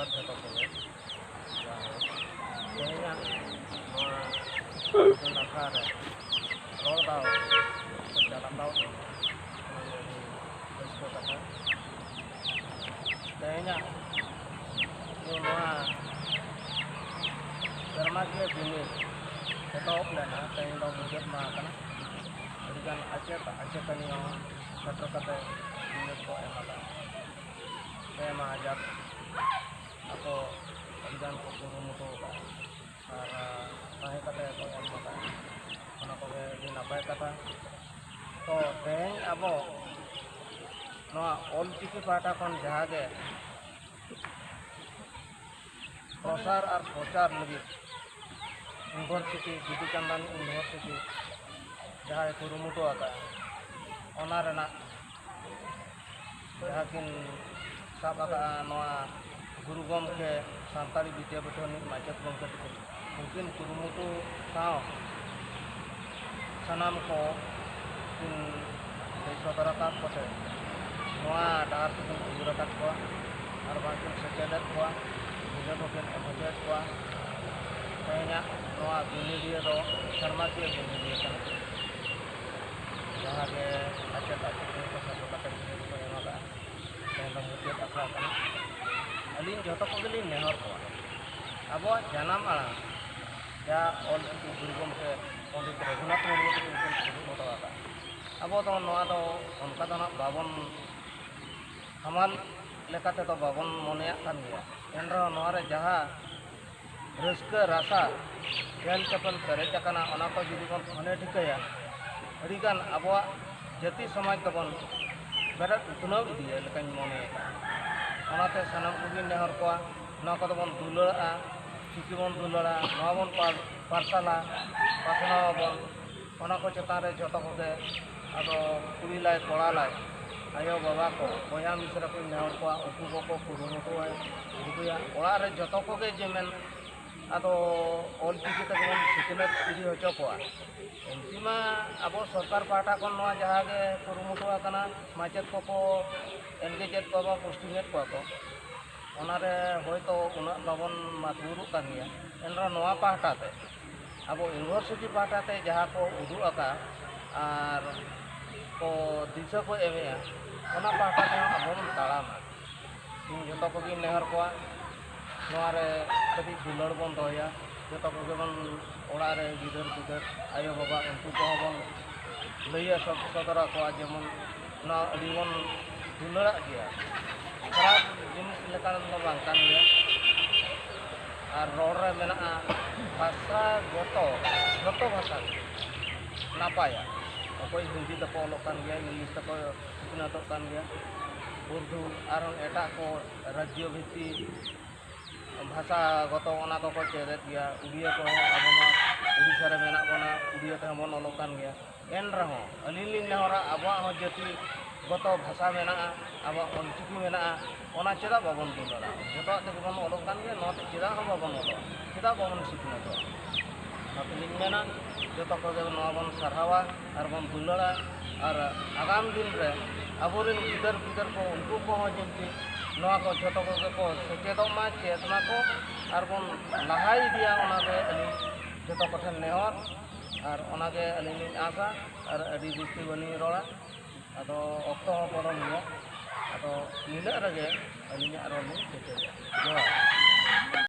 ᱡᱚᱦᱟᱨ ᱡᱚᱛᱚ ᱠᱚᱜᱮ ᱛᱮᱦᱮᱧᱟᱜ ᱱᱚᱣᱟ ᱡᱩᱱ ᱟᱠᱷᱲᱟ ᱨᱮ ᱨᱚᱲ ᱫᱟᱣ ᱥᱮ ᱪᱟᱞᱟᱣ ᱫᱟᱣ ᱟᱹᱰᱤ ᱨᱟᱹᱥᱠᱟᱹ ᱠᱟᱛᱷᱟ ᱛᱮᱦᱮᱧᱟᱜ ᱱᱚᱣᱟ ᱥᱮᱨᱢᱟᱠᱤᱭᱟᱹ ᱵᱤᱱᱤᱰ ᱮᱛᱚᱦᱚᱵ ᱞᱮᱱᱟ ᱛᱮᱦᱮᱧ ᱫᱚ ᱢᱩᱪᱟᱹᱫ ᱢᱟᱦᱟ ᱠᱟᱱᱟ ᱟᱹᱰᱤᱜᱟᱱ ᱟᱪᱮᱛᱟᱹᱱᱤ ᱦᱚᱸ ᱥᱮᱴᱮᱨ ᱠᱟᱛᱮ ᱵᱤᱱᱤᱰ ᱠᱚ ᱮᱢ ᱟᱠᱟᱫᱟ ᱯᱮ ᱢᱟᱦᱟ ᱡᱟᱠ ᱟᱠᱚ ᱟᱹᱰᱤᱜᱟᱱ ᱠᱚ ᱠᱩᱨᱩᱢᱩᱴᱩ ᱟᱠᱟᱫᱟ ᱟᱨ ᱛᱟᱦᱮᱸ ᱠᱟᱛᱮ ᱠᱚ ᱮᱢ ᱟᱠᱟᱫᱟ ᱚᱱᱟ ᱠᱚᱜᱮ ᱟᱹᱰᱤ ᱱᱟᱯᱟᱭ ᱠᱟᱛᱷᱟ ᱛᱚ ᱛᱮᱦᱮᱧ ᱟᱵᱚ ᱱᱚᱣᱟ ᱚᱞᱪᱤᱠᱤ ᱯᱟᱦᱴᱟ ᱠᱷᱚᱱ ᱡᱟᱦᱟᱸ ᱜᱮ ᱯᱨᱚᱥᱟᱨ ᱟᱨ ᱯᱨᱚᱪᱟᱨ ᱞᱟᱹᱜᱤᱫ ᱤᱭᱩᱱᱤᱵᱷᱟᱨᱥᱤᱴᱤ ᱵᱤᱫᱩᱼᱪᱟᱸᱫᱟᱱ ᱤᱭᱩᱱᱤᱵᱷᱟᱨᱥᱤᱴᱤ ᱡᱟᱦᱟᱸᱭ ᱠᱩᱨᱩᱢᱩᱴᱩ ᱟᱠᱟᱫᱼᱟ ᱚᱱᱟ ᱨᱮᱱᱟᱜ ᱡᱟᱦᱟᱸ ᱠᱤᱱ ᱥᱟᱵ ᱟᱠᱟᱫᱼᱟ ᱱᱚᱣᱟ ᱜᱩᱨᱩ ᱜᱚᱢᱠᱮ ᱥᱟᱱᱛᱟᱲᱤ ᱵᱤᱫᱽᱫᱟᱯᱤᱴᱷ ᱨᱤᱱᱤᱡ ᱢᱟᱪᱮᱫ ᱜᱚᱢᱠᱮ ᱛᱟᱹᱠᱤᱱ ᱩᱱᱠᱤᱱ ᱠᱩᱨᱩᱢᱩᱴᱩ ᱥᱟᱶ ᱥᱟᱱᱟᱢ ᱠᱚ ᱠᱤᱱ ᱞᱟᱹᱭ ᱥᱚᱫᱚᱨ ᱟᱠᱟᱫ ᱠᱚᱛᱮ ᱱᱚᱣᱟ ᱰᱟᱦᱟᱨ ᱛᱮᱠᱤᱱ ᱟᱹᱭᱩᱨ ᱟᱠᱟᱫ ᱠᱚᱣᱟ ᱟᱨ ᱵᱟᱝᱠᱤᱱ ᱥᱮᱪᱮᱫᱮᱫ ᱠᱚᱣᱟ ᱵᱤᱱᱤᱰ ᱦᱚᱸᱠᱤᱱ ᱮᱢ ᱦᱚᱪᱚᱭᱮᱫ ᱠᱚᱣᱟ ᱛᱮᱦᱮᱧᱟᱜ ᱱᱚᱣᱟ ᱵᱤᱱᱤᱰᱤᱭᱟᱹ ᱫᱚ ᱥᱮᱨᱢᱟᱠᱤᱭᱟᱹ ᱵᱤᱱᱤᱰᱤᱭᱟᱹ ᱠᱟᱱᱟ ᱡᱟᱦᱟᱸ ᱜᱮ ᱟᱪᱮᱫ ᱟᱪᱮᱛᱟᱹᱱᱤ ᱠᱚ ᱥᱮᱴᱮᱨ ᱠᱟᱛᱮ ᱵᱤᱱᱤᱰ ᱠᱚ ᱮᱢ ᱟᱠᱟᱫᱼᱟ ᱛᱮᱦᱮᱧ ᱫᱚ ᱢᱩᱪᱟᱹᱫ ᱟᱠᱷᱲᱟ ᱠᱟᱱᱟ ᱟᱹᱞᱤᱧ ᱡᱚᱛᱚ ᱠᱚᱜᱮᱞᱤᱧ ᱱᱮᱦᱚᱨ ᱠᱚᱣᱟ ᱟᱵᱚᱣᱟᱜ ᱡᱟᱱᱟᱢ ᱟᱲᱟᱝ ᱡᱟᱦᱟᱸ ᱚᱞᱪᱤᱠᱤ ᱜᱩᱨᱩ ᱜᱚᱢᱠᱮ ᱯᱚᱱᱰᱤᱛ ᱨᱚᱜᱷᱩᱱᱟᱛᱷ ᱢᱩᱨᱢᱩ ᱛᱟᱹᱠᱤᱱ ᱠᱤᱱ ᱩᱫᱩᱜ ᱦᱚᱴᱚ ᱟᱠᱟᱫᱼᱟ ᱟᱵᱚ ᱫᱚ ᱱᱚᱣᱟ ᱫᱚ ᱚᱱᱠᱟ ᱫᱚ ᱱᱟᱜ ᱵᱟᱵᱚᱱ ᱦᱟᱢᱟᱞ ᱞᱮᱠᱟ ᱛᱮᱫᱚ ᱵᱟᱵᱚᱱ ᱢᱚᱱᱮᱭᱟᱜ ᱠᱟᱱ ᱜᱮᱭᱟ ᱮᱱᱨᱮᱦᱚᱸ ᱱᱚᱣᱟ ᱨᱮ ᱡᱟᱦᱟᱸ ᱨᱟᱹᱥᱠᱟᱹ ᱨᱟᱥᱟ ᱪᱮᱦᱮᱞ ᱪᱮᱯᱮᱞ ᱯᱮᱨᱮᱡ ᱟᱠᱟᱱᱟ ᱚᱱᱟ ᱠᱚ ᱡᱩᱫᱤ ᱵᱚᱱ ᱢᱚᱱᱮ ᱴᱷᱤᱠᱟᱹᱭᱟ ᱟᱹᱰᱤᱜᱟᱱ ᱟᱵᱚᱣᱟᱜ ᱡᱟᱹᱛᱤ ᱥᱚᱢᱟᱡᱽ ᱫᱚᱵᱚᱱ ᱵᱮᱨᱮᱫ ᱩᱛᱱᱟᱹᱣ ᱤᱫᱤᱭᱟ ᱞᱮᱠᱟᱧ ᱢᱚᱱᱮᱭᱮᱫᱟ ᱚᱱᱟᱛᱮ ᱥᱟᱱᱟᱢ ᱠᱚᱜᱮᱧ ᱱᱮᱦᱚᱨ ᱠᱚᱣᱟ ᱱᱚᱣᱟ ᱠᱚᱫᱚ ᱵᱚᱱ ᱫᱩᱞᱟᱹᱲᱟᱜᱼᱟ ᱪᱤᱠᱤ ᱵᱚᱱ ᱫᱩᱞᱟᱹᱲᱟ ᱱᱚᱣᱟ ᱵᱚᱱ ᱯᱟᱨᱥᱟᱞᱟ ᱯᱟᱥᱱᱟᱣ ᱟᱵᱚᱱ ᱚᱱᱟ ko ᱪᱮᱛᱟᱱ ᱨᱮ ᱡᱚᱛᱚ ᱠᱚᱜᱮ ᱟᱫᱚ ᱠᱩᱲᱤ ᱞᱟᱭ ᱠᱚᱲᱟ ᱞᱟᱭ ᱟᱭᱳ ᱵᱟᱵᱟ ko ᱵᱚᱭᱦᱟ ᱢᱤᱥᱨᱟ ᱠᱚᱧ ᱱᱮᱦᱚᱨ ᱠᱚᱣᱟ ᱩᱱᱠᱩ ᱠᱚᱠᱚ ᱠᱩᱨᱩᱢᱩᱴᱩᱭᱟ ᱚᱲᱟᱜ ᱨᱮ ᱡᱚᱛᱚ ᱠᱚᱜᱮ ᱡᱮ ᱢᱮᱱ ᱟᱫᱚ ᱚᱞᱪᱤᱠᱤ ᱛᱮᱜᱮ ᱵᱚᱱ ᱥᱤᱠᱷᱱᱟᱹᱛ ᱤᱫᱤ ᱦᱚᱪᱚ ᱠᱚᱣᱟ ᱮᱢᱱᱤ ᱢᱟ ᱟᱵᱚ ᱥᱚᱨᱠᱟᱨ ᱯᱟᱦᱴᱟ ᱠᱷᱚᱱ ᱱᱚᱣᱟ ᱡᱟᱦᱟᱸ ᱜᱮ ᱠᱩᱨᱩᱢᱩᱴᱩ ᱟᱠᱟᱱᱟ ᱢᱟᱪᱮᱫ ᱠᱚᱠᱚ ᱮᱱᱜᱮᱡᱮᱫ ᱠᱚᱣᱟ ᱵᱟ ᱯᱳᱥᱴᱤᱝᱮᱫ ᱠᱚᱣᱟ ᱠᱚ ᱚᱱᱟᱨᱮ ᱦᱚᱭᱛᱳ ᱩᱱᱟᱹᱜ ᱵᱟᱵᱚᱱ ᱢᱟᱛᱵᱩᱨᱩᱜ ᱠᱟᱱ ᱜᱮᱭᱟ ᱮᱱᱨᱮᱦᱚᱸ ᱱᱚᱣᱟ ᱯᱟᱦᱴᱟ ᱛᱮ ᱟᱵᱚ ᱤᱭᱩᱱᱤᱵᱷᱟᱨᱥᱤᱴᱤ ᱯᱟᱦᱴᱟ ᱛᱮ ᱡᱟᱦᱟᱸ ko ᱩᱫᱩᱜ ᱟᱠᱟᱫ ᱟᱨ ko ᱫᱤᱥᱟᱹ ko ᱮᱢᱮᱜᱼᱟ ᱚᱱᱟ ᱯᱟᱦᱴᱟ ᱛᱮᱦᱚᱸ ᱟᱵᱚ ᱵᱚᱱ ᱛᱟᱲᱟᱢᱟ ᱤᱧ ᱡᱚᱛᱚ ᱠᱚᱜᱮᱧ ᱱᱮᱦᱚᱨ ᱠᱚᱣᱟ ᱱᱚᱣᱟ ᱨᱮ ᱠᱟᱹᱴᱤᱡ ᱫᱩᱞᱟᱹᱲ ᱵᱚᱱ ᱫᱚᱦᱚᱭᱟ ᱡᱚᱛᱚ ᱠᱚᱜᱮ ᱵᱚᱱ ᱚᱲᱟᱜ ᱨᱮ ᱜᱤᱫᱟᱹᱨ ᱯᱤᱫᱟᱹᱨ ᱟᱭᱳ ᱵᱟᱵᱟ ᱩᱱᱠᱩ ᱠᱚᱦᱚᱸ ᱵᱚᱱ ᱞᱟᱹᱭᱟ ᱥᱚᱫᱚᱨ ᱟᱠᱚᱣᱟ ᱡᱮᱢᱚᱱ ᱱᱚᱣᱟ ᱟᱹᱰᱤ ᱵᱚᱱ ᱫᱩᱞᱟᱹᱲᱟᱜ ᱜᱮᱭᱟ ᱠᱷᱟᱨᱟᱯ ᱡᱤᱱᱤᱥ ᱞᱮᱠᱟᱱ ᱫᱚ ᱵᱟᱝ ᱠᱟᱱ ᱜᱮᱭᱟ ᱟᱨ ᱨᱚᱲ ᱨᱮ ᱢᱮᱱᱟᱜᱼᱟ ᱵᱷᱟষᱟ ᱜᱚᱛᱚ ᱡᱚᱛᱚ ᱵᱷᱟষᱟ ᱜᱮ ᱱᱟᱯᱟᱭᱟ ᱚᱠᱚᱭ ᱦᱤᱱᱫᱤ ᱛᱮᱠᱚ ᱚᱞᱚᱜ ᱠᱟᱱ ᱜᱮᱭᱟ ᱤᱝᱞᱤᱥ ᱛᱮᱠᱚ ᱥᱤᱠᱷᱱᱟᱹᱛᱚᱜ ᱠᱟᱱ ᱜᱮᱭᱟ ᱩᱨᱫᱩ ᱟᱨᱦᱚᱸ ᱮᱴᱟᱜ ko ᱨᱟᱡᱽᱡᱚ ᱵᱷᱤᱛᱛᱤᱠ ᱵᱷᱟষᱟ ᱜᱚᱛᱚ ᱚᱱᱟ ᱠᱚᱠᱚ ᱪᱮᱫᱮᱫ ᱜᱮᱭᱟ ᱩᱲᱤᱭᱟᱹ ᱠᱚᱦᱚᱸ ᱟᱵᱚ ᱢᱟ ᱩᱲᱤᱥᱥᱟ ᱨᱮ ᱢᱮᱱᱟᱜ ᱵᱚᱱᱟ ᱩᱲᱤᱭᱟᱹ ᱛᱮᱦᱚᱸ ᱵᱚᱱ ᱚᱞᱚᱜ ᱠᱟᱱ ᱜᱮᱭᱟ ᱮᱱᱨᱮᱦᱚᱸ ᱟᱹᱞᱤᱧ ᱞᱤᱧ ᱱᱮᱦᱚᱨᱟ ᱟᱵᱚᱣᱟᱜ ᱦᱚᱸ ᱡᱟᱹᱛᱤ ᱜᱚᱛᱚ ᱵᱷᱟষᱟ ᱢᱮᱱᱟᱜᱼᱟ ᱟᱵᱚᱣᱟᱜ ᱚᱞᱪᱤᱠᱤ ᱢᱮᱱᱟᱜᱼᱟ ᱚᱱᱟ ᱪᱮᱫᱟᱜ ᱵᱟᱵᱚᱱ ᱫᱩᱞᱟᱹᱲᱟ ᱡᱚᱛᱚᱣᱟᱜ ᱛᱮᱜᱮ ᱵᱚᱱ ᱚᱞᱚᱜ ᱠᱟᱱ ᱜᱮᱭᱟ ᱱᱚᱣᱟᱛᱮ ᱪᱮᱫᱟᱜ ᱦᱚᱸ ᱵᱟᱵᱚᱱ ᱚᱞᱚᱜᱼᱟ ᱪᱮᱫᱟᱜ ᱵᱟᱵᱚᱱ ᱥᱤᱠᱷᱱᱟᱹᱛᱚᱜᱼᱟ ᱚᱱᱟᱛᱮᱞᱤᱧ ᱢᱮᱱᱟ ᱡᱚᱛᱚ ᱠᱚᱜᱮ ᱱᱚᱣᱟ ᱵᱚᱱ ᱥᱟᱨᱦᱟᱣᱟ ᱟᱨ ᱵᱚᱱ ᱫᱩᱞᱟᱹᱲᱟ ᱟᱨ ᱟᱜᱟᱢ ᱫᱤᱱ ᱨᱮ ᱟᱵᱚᱨᱮᱱ ᱜᱤᱫᱟᱹᱨ ᱯᱤᱫᱟᱹᱨ ko उनको ᱠᱚᱦᱚᱸ ᱡᱮᱢᱛᱤ ᱱᱚᱣᱟ ko ᱡᱚᱛᱚ ᱠᱚᱜᱮ ko ᱥᱮᱪᱮᱫᱚᱜ ᱢᱟ ᱪᱮᱫ ᱢᱟᱠᱚ ᱟᱨ ᱵᱚᱱ ᱞᱟᱦᱟ ᱤᱫᱤᱭᱟ ᱚᱱᱟᱜᱮ ᱟᱹᱞᱤᱧ ᱡᱚᱛᱚ ᱠᱚᱴᱷᱮᱱ ᱱᱮᱦᱚᱨ ᱟᱨ ᱚᱱᱟᱜᱮ ᱟᱹᱞᱤᱧ ᱞᱤᱧ ᱟᱥᱟ ᱟᱨ ᱟᱹᱰᱤ ᱡᱟᱹᱥᱛᱤ ᱵᱟᱹᱞᱤᱧ ᱨᱚᱲᱟ ᱟᱫᱚ ᱚᱠᱛᱚ ᱦᱚᱸ ᱯᱚᱞᱚᱢ ᱜᱮᱭᱟ ᱟᱫᱚ ᱱᱤᱱᱟᱹᱜ ᱨᱮᱜᱮ ᱟᱹᱞᱤᱧᱟᱜ ᱨᱚᱲ ᱞᱤᱧ ᱠᱮᱪᱮᱫᱮᱜᱼᱟ ᱡᱚᱦᱟᱨ